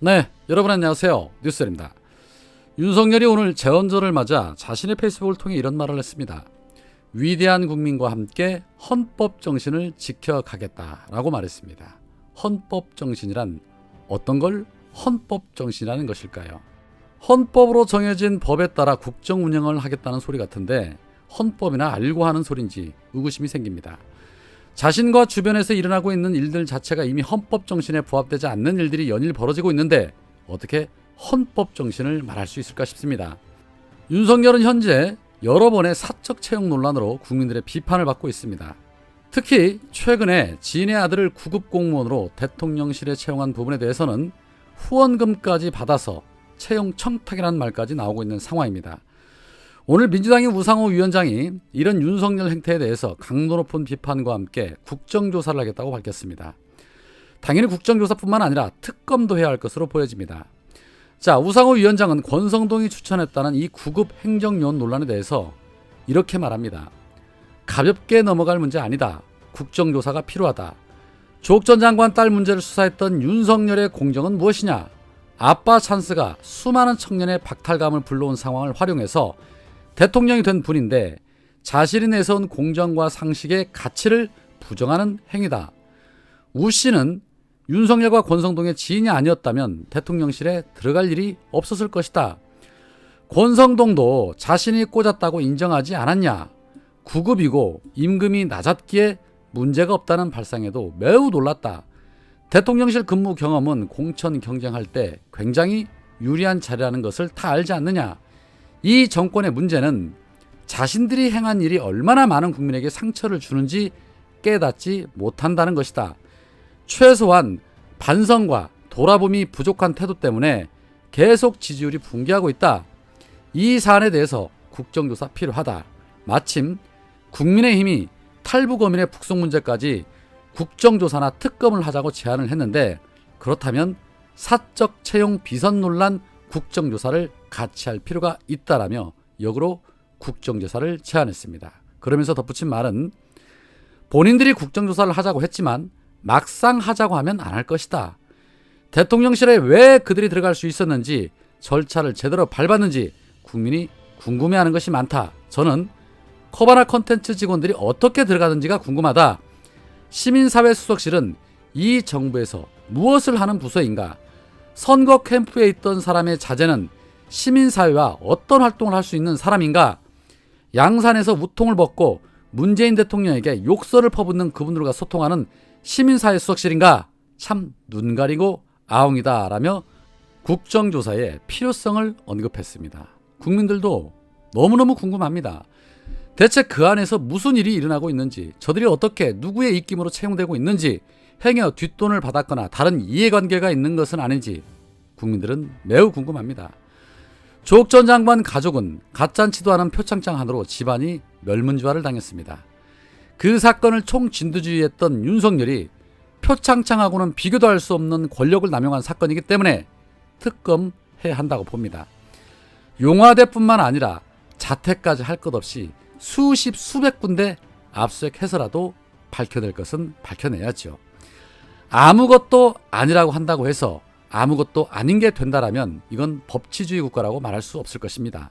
네, 여러분 안녕하세요. 뉴스입니다. 윤석열이 오늘 재헌절을 맞아 자신의 페이스북을 통해 이런 말을 했습니다. 위대한 국민과 함께 헌법 정신을 지켜가겠다라고 말했습니다. 헌법 정신이란 어떤 걸 헌법 정신이라는 것일까요? 헌법으로 정해진 법에 따라 국정 운영을 하겠다는 소리 같은데 헌법이나 알고 하는 소린지 의구심이 생깁니다. 자신과 주변에서 일어나고 있는 일들 자체가 이미 헌법 정신에 부합되지 않는 일들이 연일 벌어지고 있는데 어떻게 헌법 정신을 말할 수 있을까 싶습니다. 윤석열은 현재 여러 번의 사적 채용 논란으로 국민들의 비판을 받고 있습니다. 특히 최근에 지인의 아들을 구급 공무원으로 대통령실에 채용한 부분에 대해서는 후원금까지 받아서 채용 청탁이라는 말까지 나오고 있는 상황입니다. 오늘 민주당의 우상호 위원장이 이런 윤석열 행태에 대해서 강도 높은 비판과 함께 국정조사를 하겠다고 밝혔습니다. 당연히 국정조사뿐만 아니라 특검도 해야 할 것으로 보여집니다. 자, 우상호 위원장은 권성동이 추천했다는 이 구급 행정요원 논란에 대해서 이렇게 말합니다. 가볍게 넘어갈 문제 아니다. 국정조사가 필요하다. 조국 전 장관 딸 문제를 수사했던 윤석열의 공정은 무엇이냐? 아빠 찬스가 수많은 청년의 박탈감을 불러온 상황을 활용해서 대통령이 된 분인데 자신이 내세운 공정과 상식의 가치를 부정하는 행위다. 우 씨는 윤석열과 권성동의 지인이 아니었다면 대통령실에 들어갈 일이 없었을 것이다. 권성동도 자신이 꽂았다고 인정하지 않았냐. 구급이고 임금이 낮았기에 문제가 없다는 발상에도 매우 놀랐다. 대통령실 근무 경험은 공천 경쟁할 때 굉장히 유리한 자리라는 것을 다 알지 않느냐. 이 정권의 문제는 자신들이 행한 일이 얼마나 많은 국민에게 상처를 주는지 깨닫지 못한다는 것이다. 최소한 반성과 돌아봄이 부족한 태도 때문에 계속 지지율이 붕괴하고 있다. 이 사안에 대해서 국정조사 필요하다. 마침 국민의힘이 탈북어민의 북송 문제까지 국정조사나 특검을 하자고 제안을 했는데 그렇다면 사적 채용 비선 논란 국정조사를 같이 할 필요가 있다라며 역으로 국정조사를 제안했습니다. 그러면서 덧붙인 말은 본인들이 국정조사를 하자고 했지만 막상 하자고 하면 안 할 것이다. 대통령실에 왜 그들이 들어갈 수 있었는지 절차를 제대로 밟았는지 국민이 궁금해하는 것이 많다. 저는 커바나 컨텐츠 직원들이 어떻게 들어가는지가 궁금하다. 시민사회 수석실은 이 정부에서 무엇을 하는 부서인가? 선거 캠프에 있던 사람의 자제는 시민사회와 어떤 활동을 할 수 있는 사람인가? 양산에서 우통을 벗고 문재인 대통령에게 욕설을 퍼붓는 그분들과 소통하는 시민사회 수석실인가? 참 눈 가리고 아웅이다 라며 국정조사의 필요성을 언급했습니다. 국민들도 너무너무 궁금합니다. 대체 그 안에서 무슨 일이 일어나고 있는지, 저들이 어떻게 누구의 입김으로 채용되고 있는지, 행여 뒷돈을 받았거나 다른 이해관계가 있는 것은 아닌지 국민들은 매우 궁금합니다. 조국 전 장관 가족은 갓잔치도 않은 표창장 하나로 집안이 멸문지화를 당했습니다. 그 사건을 총진두지휘했던 윤석열이 표창장하고는 비교도 할 수 없는 권력을 남용한 사건이기 때문에 특검해야 한다고 봅니다. 용화대뿐만 아니라 자택까지 할 것 없이 수십 수백 군데 압수수색해서라도 밝혀낼 것은 밝혀내야죠. 아무것도 아니라고 한다고 해서 아무것도 아닌 게 된다라면 이건 법치주의 국가라고 말할 수 없을 것입니다.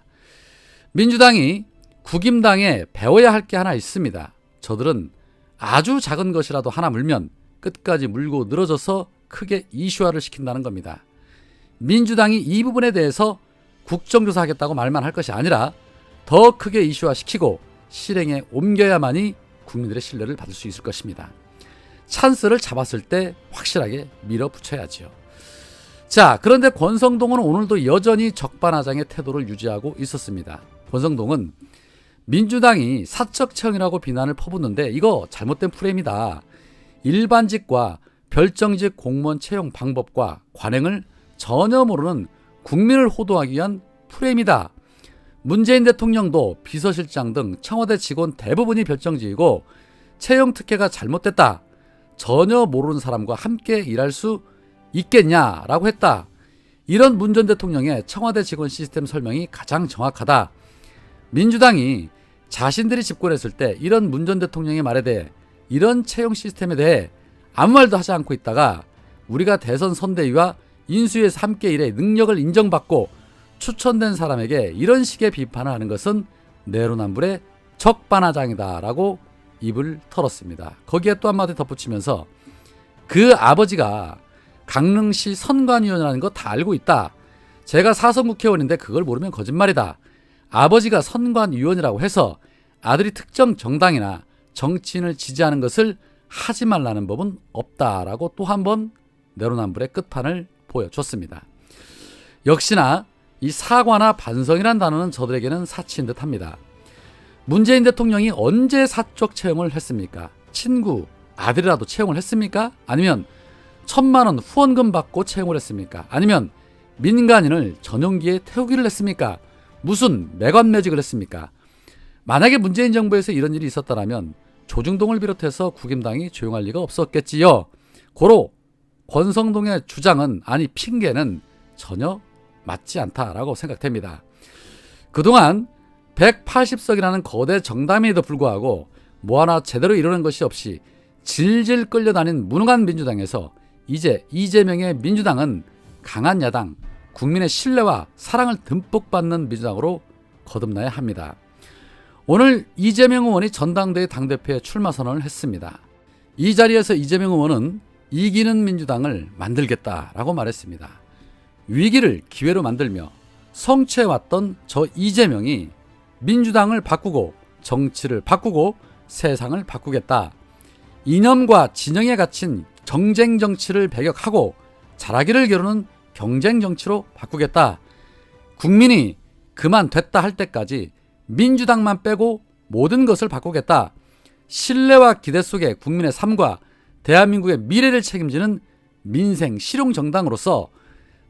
민주당이 국임당에 배워야 할 게 하나 있습니다. 저들은 아주 작은 것이라도 하나 물면 끝까지 물고 늘어져서 크게 이슈화를 시킨다는 겁니다. 민주당이 이 부분에 대해서 국정조사하겠다고 말만 할 것이 아니라 더 크게 이슈화시키고 실행에 옮겨야만이 국민들의 신뢰를 받을 수 있을 것입니다. 찬스를 잡았을 때 확실하게 밀어붙여야지요. 자, 그런데 권성동은 오늘도 여전히 적반하장의 태도를 유지하고 있었습니다. 권성동은 민주당이 사적 채용이라고 비난을 퍼붓는데 이거 잘못된 프레임이다. 일반직과 별정직 공무원 채용 방법과 관행을 전혀 모르는 국민을 호도하기 위한 프레임이다. 문재인 대통령도 비서실장 등 청와대 직원 대부분이 별정직이고 채용 특혜가 잘못됐다. 전혀 모르는 사람과 함께 일할 수 있겠냐라고 했다. 이런 문 전 대통령의 청와대 직원 시스템 설명이 가장 정확하다. 민주당이 자신들이 집권했을 때 이런 문 전 대통령의 말에 대해 이런 채용 시스템에 대해 아무 말도 하지 않고 있다가 우리가 대선 선대위와 인수위에서 함께 일해 능력을 인정받고 추천된 사람에게 이런 식의 비판을 하는 것은 내로남불의 적반하장이다라고 입을 털었습니다. 거기에 또 한마디 덧붙이면서 그 아버지가 강릉시 선관위원이라는 거 다 알고 있다. 제가 사선 국회의원인데 그걸 모르면 거짓말이다. 아버지가 선관위원이라고 해서 아들이 특정 정당이나 정치인을 지지하는 것을 하지 말라는 법은 없다라고 또 한 번 내로남불의 끝판을 보여줬습니다. 역시나 이 사과나 반성이란 단어는 저들에게는 사치인 듯합니다. 문재인 대통령이 언제 사적 채용을 했습니까? 친구, 아들이라도 채용을 했습니까? 아니면 1,000만 원 후원금 받고 채용을 했습니까? 아니면 민간인을 전용기에 태우기를 했습니까? 무슨 매관매직을 했습니까? 만약에 문재인 정부에서 이런 일이 있었다면 조중동을 비롯해서 국임당이 조용할 리가 없었겠지요. 고로 권성동의 주장은, 아니 핑계는 전혀 맞지 않다라고 생각됩니다. 그동안 180석이라는 거대 정당임에도 불구하고 뭐 하나 제대로 이루는 것이 없이 질질 끌려다닌 무능한 민주당에서 이제 이재명의 민주당은 강한 야당, 국민의 신뢰와 사랑을 듬뿍 받는 민주당으로 거듭나야 합니다. 오늘 이재명 의원이 전당대회 당대표에 출마 선언을 했습니다. 이 자리에서 이재명 의원은 이기는 민주당을 만들겠다라고 말했습니다. 위기를 기회로 만들며 성취해왔던 저 이재명이 민주당을 바꾸고 정치를 바꾸고 세상을 바꾸겠다. 이념과 진영에 갇힌 정쟁 정치를 배격하고 잘하기를 겨루는 경쟁 정치로 바꾸겠다. 국민이 그만 됐다 할 때까지 민주당만 빼고 모든 것을 바꾸겠다. 신뢰와 기대 속에 국민의 삶과 대한민국의 미래를 책임지는 민생 실용 정당으로서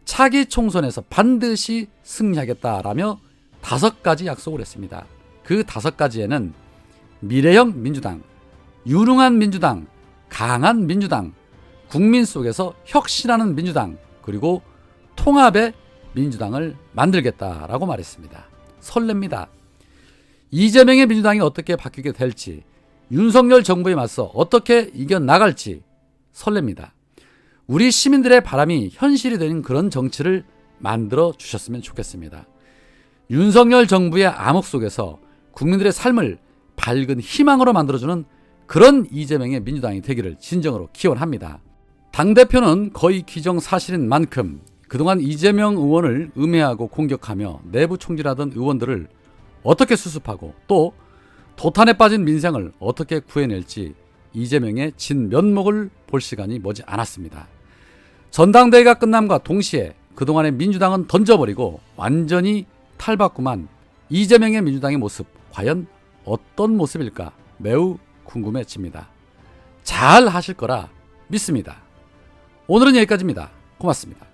차기 총선에서 반드시 승리하겠다라며 5가지 약속을 했습니다. 그 5가지에는 미래형 민주당, 유능한 민주당, 강한 민주당, 국민 속에서 혁신하는 민주당, 그리고 통합의 민주당을 만들겠다라고 말했습니다. 설렙니다. 이재명의 민주당이 어떻게 바뀌게 될지, 윤석열 정부에 맞서 어떻게 이겨나갈지 설렙니다. 우리 시민들의 바람이 현실이 되는 그런 정치를 만들어 주셨으면 좋겠습니다. 윤석열 정부의 암흑 속에서 국민들의 삶을 밝은 희망으로 만들어주는 그런 이재명의 민주당이 되기를 진정으로 기원합니다. 당대표는 거의 기정사실인 만큼 그동안 이재명 의원을 음해하고 공격하며 내부 총질하던 의원들을 어떻게 수습하고 또 도탄에 빠진 민생을 어떻게 구해낼지 이재명의 진면목을 볼 시간이 머지 않았습니다. 전당대회가 끝남과 동시에 그동안의 민주당은 던져버리고 완전히 탈바꿈한 이재명의 민주당의 모습, 과연 어떤 모습일까 매우 궁금해집니다. 잘 하실 거라 믿습니다. 오늘은 여기까지입니다. 고맙습니다.